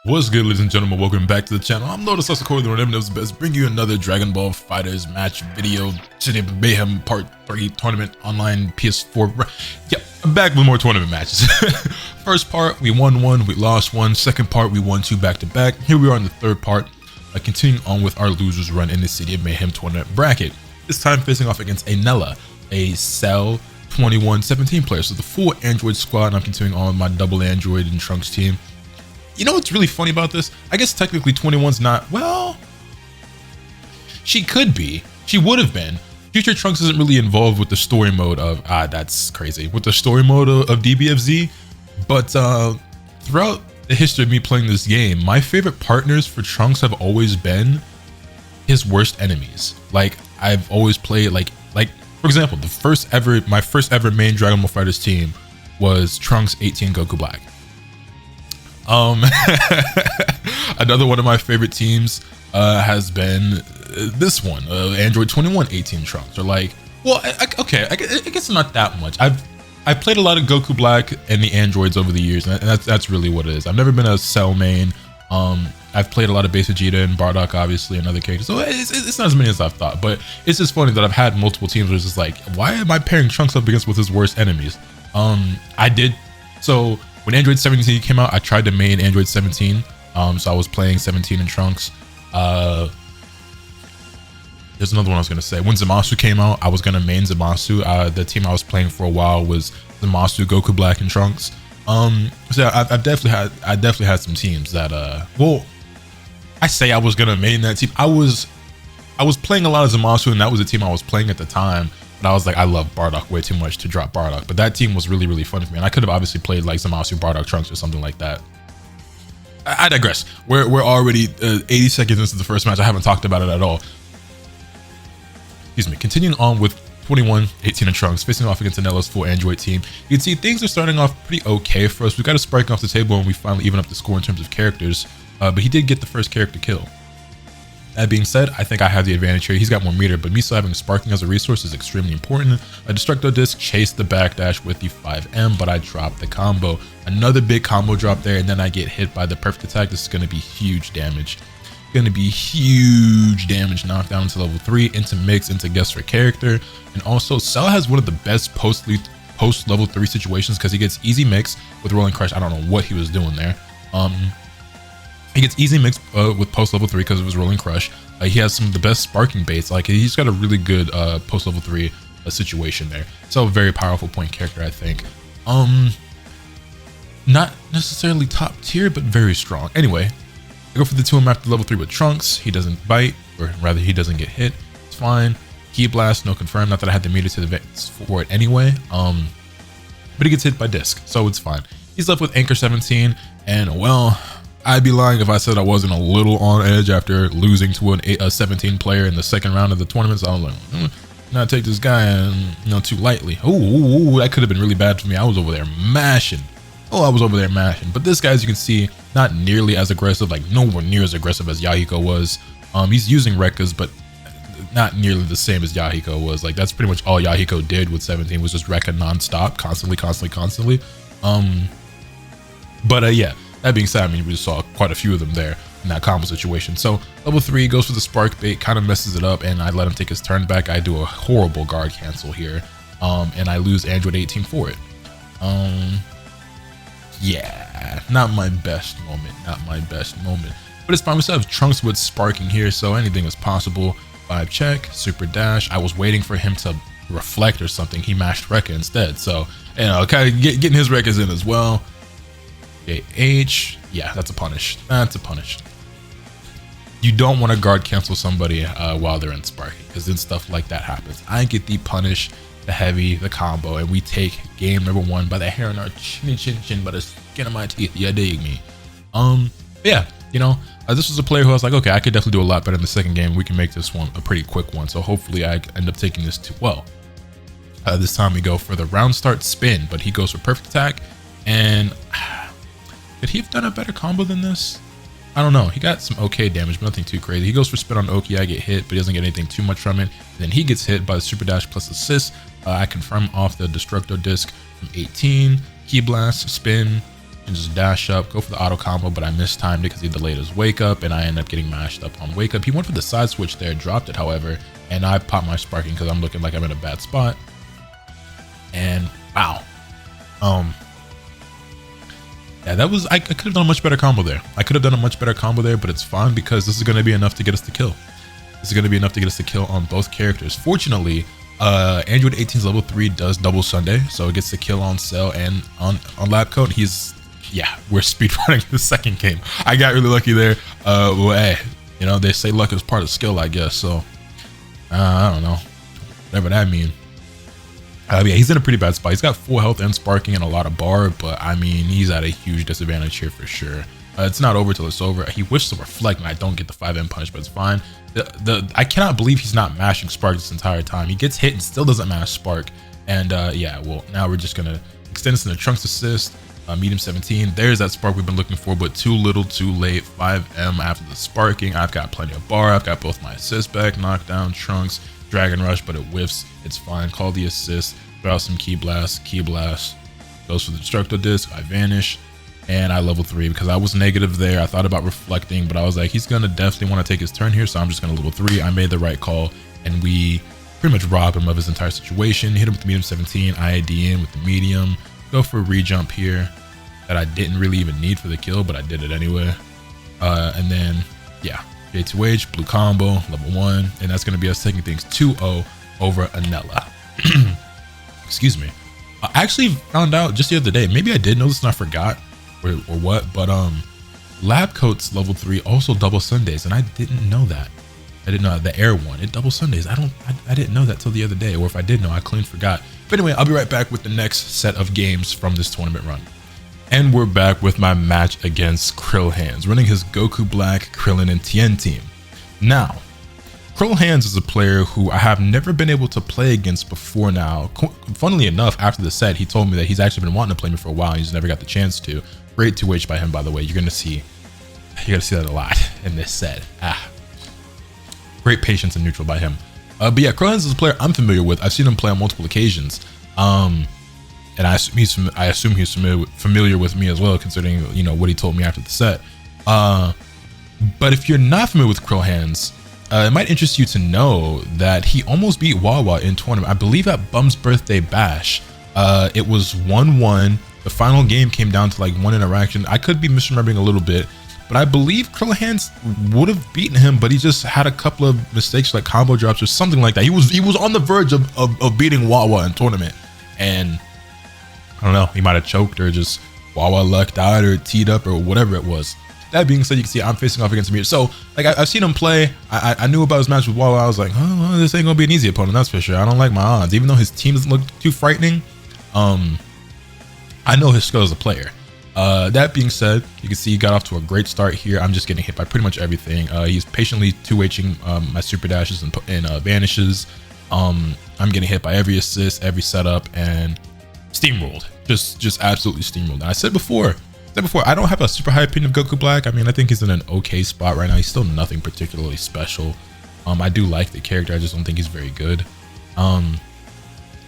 What's good, ladies and gentlemen? Welcome back to the channel. I'm LotusAsakura, the one knows the best, bring you another Dragon Ball FighterZ match video. City of Mayhem Part 3 Tournament Online PS4. Yep, I'm back with more tournament matches. First part, we won one, we lost one. Second part, we won two back to back. Here we are in the third part, continuing on with our losers run in the City of Mayhem tournament bracket. This time facing off against a Nella, a Cell 2117 player. So the full Android squad, and I'm continuing on with my double Android and Trunks team. You know what's really funny about this? I guess technically 21's not, well, she could be. She would have been. Future Trunks isn't really involved with the story mode of, that's crazy, with the story mode of DBFZ. But throughout the history of me playing this game, my favorite partners for Trunks have always been his worst enemies. Like, I've always played, like for example, my first ever main Dragon Ball FighterZ team was Trunks 18 Goku Black. Another one of my favorite teams has been this one, Android 2118 Trunks. Or like, well, okay, I guess not that much. I played a lot of Goku Black and the androids over the years, and that's really what it is. I've never been a Cell main. I've played a lot of Base Vegeta and Bardock, obviously, and other characters. So it's not as many as I've thought, but it's just funny that I've had multiple teams where it's just like, why am I pairing Trunks up against with his worst enemies? So when Android 17 came out, I tried to main Android 17. So I was playing 17 and Trunks. There's another one I was going to say. When Zamasu came out, I was going to main Zamasu. The team I was playing for a while was Zamasu, Goku Black, and Trunks. So I definitely had some teams that, well, I say I was going to main that team. I was playing a lot of Zamasu, and that was the team I was playing at the time. But I was like, I love Bardock way too much to drop Bardock. But that team was really, really fun for me. And I could have obviously played like Zamasu, Bardock, Trunks, or something like that. I digress. We're already 80 seconds into the first match. I haven't talked about it at all. Excuse me. Continuing on with 2118 and Trunks facing off against Anella's full Android team. You can see things are starting off pretty okay for us. We got a Sparking off the table, and we finally even up the score in terms of characters. But he did get the first character kill. That being said, I think I have the advantage here. He's got more meter, but me still having Sparking as a resource is extremely important. A Destructo Disc chased the backdash with the 5M, but I dropped the combo. Another big combo drop there, and then I get hit by the perfect attack. This is going to be huge damage. Knockdown into level 3, into mix, into guess for character. And also, Cell has one of the best post level 3 situations because he gets easy mix with Rolling Crush. I don't know what he was doing there. He gets easy mix with post level 3 because of his Rolling Crush. He has some of the best Sparking baits. Like, he's got a really good post level 3 situation there. So a very powerful point character, I think. Not necessarily top tier, but very strong. Anyway, I go for the 2M after level 3 with Trunks. He doesn't bite, or rather he doesn't get hit. It's fine. Key Blast, no confirm. Not that I had the meter to advance for it anyway. But he gets hit by Disc, so it's fine. He's left with Anchor 17, and well, I'd be lying if I said I wasn't a little on edge after losing to a 17 player in the second round of the tournament. So I was like, not take this guy too lightly. Ooh, that could have been really bad for me. I was over there mashing. But this guy, as you can see, not nearly as aggressive, like nowhere near as aggressive as Yahiko was. He's using Rekkas, but not nearly the same as Yahiko was. Like, that's pretty much all Yahiko did with 17 was just Rekka nonstop, constantly. Yeah. That being said, I mean, we just saw quite a few of them there in that combo situation. So level 3 goes for the Spark Bait, kind of messes it up, and I let him take his turn back. I do a horrible guard cancel here, and I lose Android 18 for it. Yeah, not my best moment, but it's fine. We still have Trunks with Sparking here, so anything is possible. 5 check, super dash. I was waiting for him to reflect or something. He mashed Rekka instead, so, you know, kind of getting his Rekkas in as well. H, yeah, that's a punish. You don't want to guard cancel somebody while they're in Sparking, because then stuff like that happens. I get the punish, the heavy, the combo, and we take game number 1 by the hair on our chin, by the skin of my teeth. You dig me? Yeah, you know, this was a player who I was like, okay, I could definitely do a lot better in the second game. We can make this one a pretty quick one, so hopefully I end up taking this too well. This time we go for the round start spin, but he goes for perfect attack, and could he have done a better combo than this? I don't know. He got some okay damage, but nothing too crazy. He goes for spin on Oki. I get hit, but he doesn't get anything too much from it. And then he gets hit by the Super Dash plus assist. I confirm off the Destructo Disc from 18. Key Blast, spin, and just dash up, go for the auto combo, but I mistimed it because he delayed his wake up, and I ended up getting mashed up on wake up. He went for the side switch there, dropped it, however, and I popped my sparking because I'm looking like I'm in a bad spot. And wow, yeah, that was, I could have done a much better combo there. I could have done a much better combo there, but it's fine because this is going to be enough to get us to kill. This is going to be enough to get us to kill on both characters. Fortunately, Android 18's level 3 does double Sunday, so it gets to kill on Cell and on Lab Coat. He's, yeah, we're speedrunning the second game. I got really lucky there. Well, hey, you know, they say luck is part of skill, I guess. So I don't know, whatever that means. Yeah, he's in a pretty bad spot. He's got full health and sparking and a lot of bar, but I mean, he's at a huge disadvantage here for sure. It's not over till it's over. He wishes to reflect, and I don't get the 5M punish, but it's fine. I cannot believe he's not mashing spark this entire time. He gets hit and still doesn't mash spark. And yeah, well, now we're just gonna extend this into Trunks assist, medium 17. There's that spark we've been looking for, but too little, too late. 5M after the sparking. I've got plenty of bar. I've got both my assists back, knockdown, Trunks, Dragon Rush, but it whiffs. It's fine. Call the assist, throw out some key blast, goes for the destructo disc. I vanish, and I level 3 because I was negative there. I thought about reflecting, but I was like, he's gonna definitely want to take his turn here, so I'm just gonna level 3. I made the right call, and we pretty much rob him of his entire situation. Hit him with the medium 17, IAD in with the medium, go for a re-jump here that I didn't really even need for the kill, but I did it anyway. And then yeah, J2H, blue combo, level 1, and that's gonna be us taking things 2-0 over Anella. Excuse me. I actually found out just the other day, maybe I did know this and I forgot or what, but Lab Coat's level 3 also double Sundays, and I didn't know that. I didn't know the air one, it double Sundays. I didn't know that till the other day, or if I did know, I clean forgot. But anyway, I'll be right back with the next set of games from this tournament run. And we're back with my match against Krillhands, running his Goku Black, Krillin, and Tien team. Now, Krillhands is a player who I have never been able to play against before now. Funnily enough, after the set, he told me that he's actually been wanting to play me for a while and he's never got the chance to. Great 2H by him, by the way. You're gonna see that a lot in this set. Great patience and neutral by him. But yeah, Krillhands is a player I'm familiar with. I've seen him play on multiple occasions. And I assume he's familiar with me as well, considering, you know, what he told me after the set. But if you're not familiar with Krillhands, it might interest you to know that he almost beat WAWA in tournament. I believe at Bum's birthday bash. It was 1-1. The final game came down to like one interaction. I could be misremembering a little bit, but I believe Krillhands would have beaten him, but he just had a couple of mistakes, like combo drops or something like that. He was on the verge of beating WAWA in tournament, and I don't know, he might have choked or just WAWA lucked out or teed up or whatever it was. That being said, you can see I'm facing off against him here. So like I've seen him play. I knew about his match with WAWA. I was like, oh, well, this ain't gonna be an easy opponent, that's for sure. I don't like my odds, even though his team doesn't look too frightening. I know his skill as a player. That being said, you can see he got off to a great start here. I'm just getting hit by pretty much everything. He's patiently 2Hing my super dashes and vanishes. I'm getting hit by every assist, every setup, and steamrolled. Just absolutely steamrolled. And I said before, I don't have a super high opinion of Goku Black. I mean, I think he's in an okay spot right now. He's still nothing particularly special. I do like the character. I just don't think he's very good.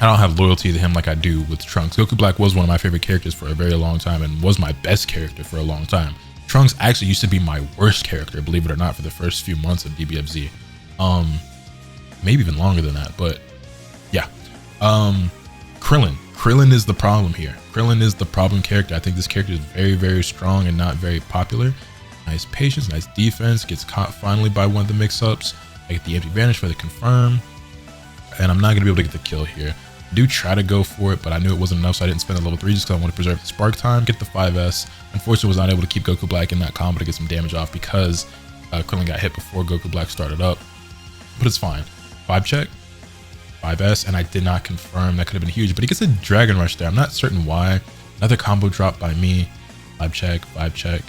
I don't have loyalty to him like I do with Trunks. Goku Black was one of my favorite characters for a very long time and was my best character for a long time. Trunks actually used to be my worst character, believe it or not, for the first few months of DBFZ. Maybe even longer than that, but yeah. Krillin is the problem here. Krillin is the problem character. I think this character is very, very strong and not very popular. Nice patience, nice defense, gets caught finally by one of the mix-ups. I get the empty vanish for the confirm, and I'm not gonna be able to get the kill here. I do try to go for it, but I knew it wasn't enough, so I didn't spend the level 3 just because I want to preserve the spark time, get the 5S. Unfortunately, was not able to keep Goku Black in that combo to get some damage off because Krillin got hit before Goku Black started up, but it's fine. 5 check, 5S, and I did not confirm. That could have been huge, but he gets a Dragon Rush there. I'm not certain why. Another combo drop by me. 5 check, 5 check.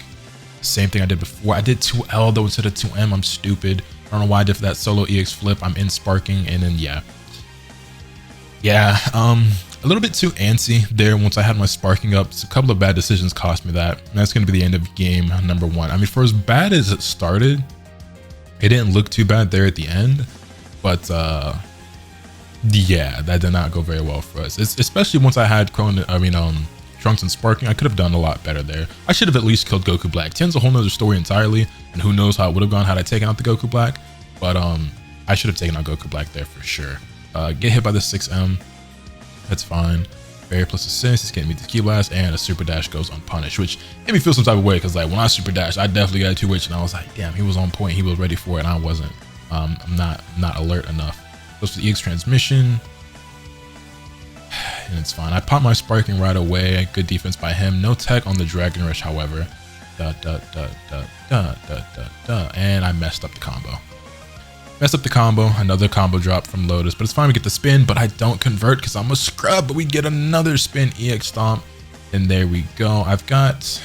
Same thing I did before. I did 2L though instead of 2M. I'm stupid. I don't know why I did for that solo EX flip. I'm in sparking, and then yeah, a little bit too antsy there once I had my sparking up. So a couple of bad decisions cost me that, and that's going to be the end of game number 1. I mean, for as bad as it started, it didn't look too bad there at the end, but yeah, that did not go very well for us. Especially once I had Trunks and Sparking. I could have done a lot better there. I should have at least killed Goku Black. Tien's a whole nother story entirely, and who knows how it would have gone had I taken out the Goku Black. But I should have taken out Goku Black there for sure. Get hit by the 6M. That's fine. Barrier plus assist, he's getting me the Ki Blast, and a Super Dash goes unpunished, which made me feel some type of way, because like when I Super Dash, I definitely got a 2H, and I was like, damn, he was on point, he was ready for it, and I wasn't. I'm not alert enough. Goes to the EX transmission, and it's fine. I popped my Sparking right away. Good defense by him. No tech on the Dragon Rush, however. And I messed up the combo. Another combo drop from Lotus, but it's fine. We get the spin, but I don't convert because I'm a scrub. But we get another spin EX stomp, and there we go. I've got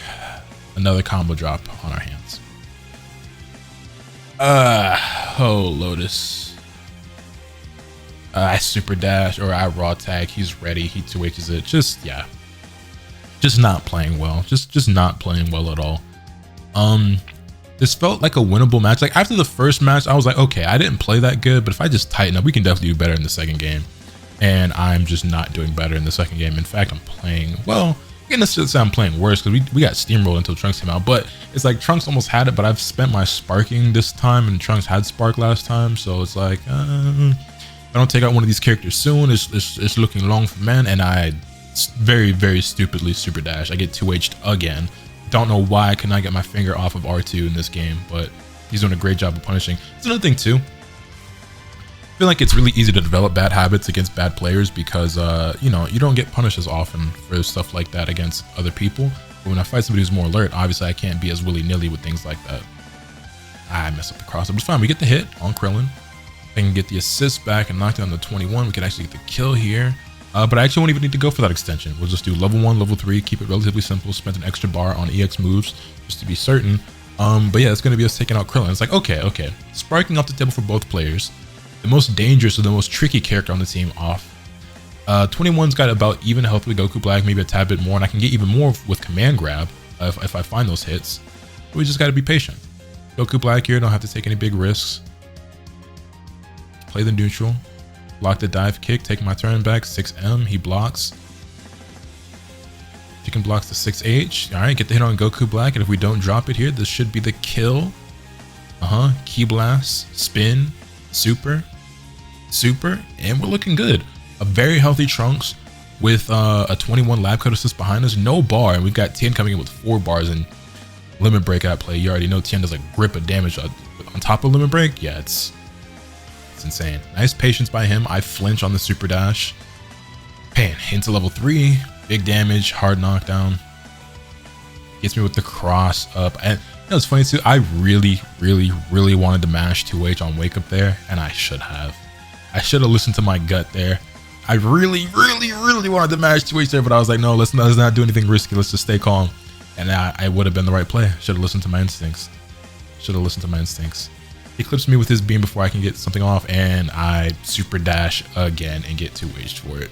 another combo drop on our hands. Oh, Lotus. I Super Dash, or I Raw Tag. He's ready. He 2H's it. Just not playing well. Just not playing well at all. This felt like a winnable match. Like after the first match, I was like, okay, I didn't play that good, but if I just tighten up, we can definitely do better in the second game. And I'm just not doing better in the second game. In fact, I'm playing, well, I can't necessarily say I'm playing worse because we got steamrolled until Trunks came out, but it's like Trunks almost had it, but I've spent my Sparking this time and Trunks had Spark last time. So it's like, if I don't take out one of these characters soon, it's looking long for men. And I very, very stupidly Super Dash. I get 2H'd again. Don't know why I could not get my finger off of R2 in this game, but he's doing a great job of punishing. It's another thing too. I feel like it's really easy to develop bad habits against bad players because, you know, you don't get punished as often for stuff like that against other people. But when I fight somebody who's more alert, obviously I can't be as willy-nilly with things like that. I messed up the crossover. It's fine. We get the hit on Krillin. I can get the assist back and knock down the 21. We can actually get the kill here. But I actually won't even need to go for that extension. We'll just do level 1, level 3, keep it relatively simple, spend an extra bar on EX moves just to be certain. But yeah, it's going to be us taking out Krillin. It's like, okay. Sparking off the table for both players. The most dangerous or the most tricky character on the team off. 21's got about even health with Goku Black, maybe a tad bit more, and I can get even more with Command Grab if I find those hits. But we just got to be patient. Goku Black here, don't have to take any big risks. Play the neutral. Block the dive kick, take my turn back, 6M, he blocks. Chicken blocks the 6H. All right, get the hit on Goku Black, and if we don't drop it here, this should be the kill. Ki Blast, spin, super, and we're looking good. A very healthy Trunks with a 21 lab coat assist behind us, no bar, and we've got Tien coming in with 4 bars and limit break at play. You already know Tien does a grip of damage on top of limit break. Yeah, it's insane. Nice patience by him. I flinch on the Super Dash. Bam, into level 3. Big damage, hard knockdown. Gets me with the cross up. And you know, it's funny too. I really wanted to mash 2H on Wake Up there, and I should have. I should have listened to my gut there. I really wanted to mash 2H there, but I was like, no, let's not do anything risky. Let's just stay calm. And I would have been the right play. Should have listened to my instincts. He clips me with his beam before I can get something off, and I Super Dash again and get 2H'd for it.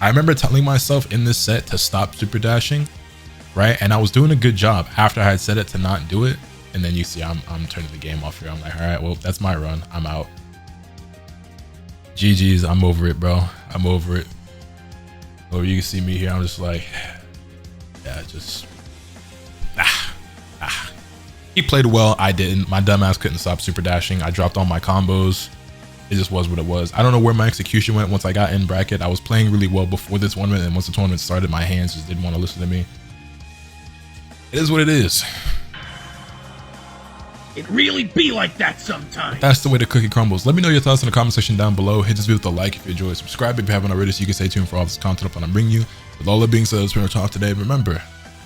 I remember telling myself in this set to stop Super Dashing, right? And I was doing a good job after I had said it to not do it. And then you see I'm turning the game off here. I'm like, all right, well, that's my run. I'm out. GG's, I'm over it, bro. I'm over it. Or you can see me here. I'm just like, yeah, just He played well. I didn't. My dumbass couldn't stop Super Dashing. I dropped all my combos. It just was what it was. I don't know where my execution went once I got in bracket. I was playing really well before this tournament, and once the tournament started, my hands just didn't want to listen to me. It is what it is. It really be like that sometimes. That's the way the cookie crumbles. Let me know your thoughts in the comment section down below. Hit this video with a like if you enjoyed. Subscribe if you haven't already so you can stay tuned for all this content I'm bringing you. With all that being said, that's pretty much all today. Remember,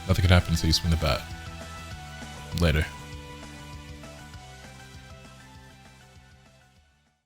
nothing can happen until you swing the bat. Later.